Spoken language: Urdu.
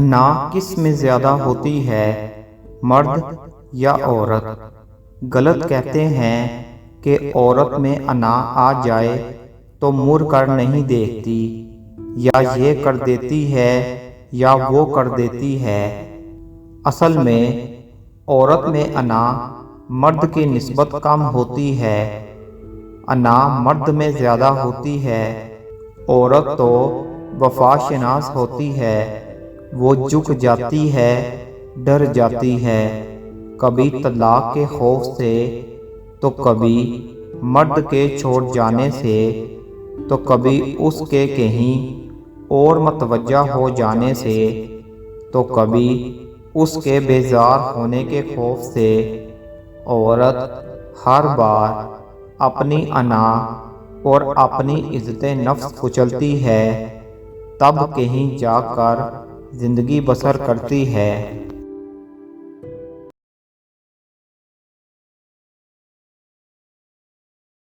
انا کس میں زیادہ ہوتی ہے، مرد یا عورت؟ غلط کہتے ہیں کہ عورت میں انا آ جائے تو مڑ کر نہیں دیکھتی، یا یہ کر دیتی ہے یا وہ کر دیتی ہے۔ اصل میں عورت میں انا مرد کی نسبت کم ہوتی ہے، انا مرد میں زیادہ ہوتی ہے۔ عورت تو وفا شناس ہوتی ہے، وہ جھک جاتی ہے، ڈر جاتی ہے، کبھی طلاق کے خوف سے، تو کبھی مرد کے چھوڑ جانے سے، تو کبھی اس کے کہیں اور متوجہ ہو جانے سے، تو کبھی اس کے بیزار ہونے کے خوف سے۔ عورت ہر بار اپنی انا اور اپنی عزت نفس کچلتی ہے، تب کہیں جا کر زندگی بسر کرتی ہے۔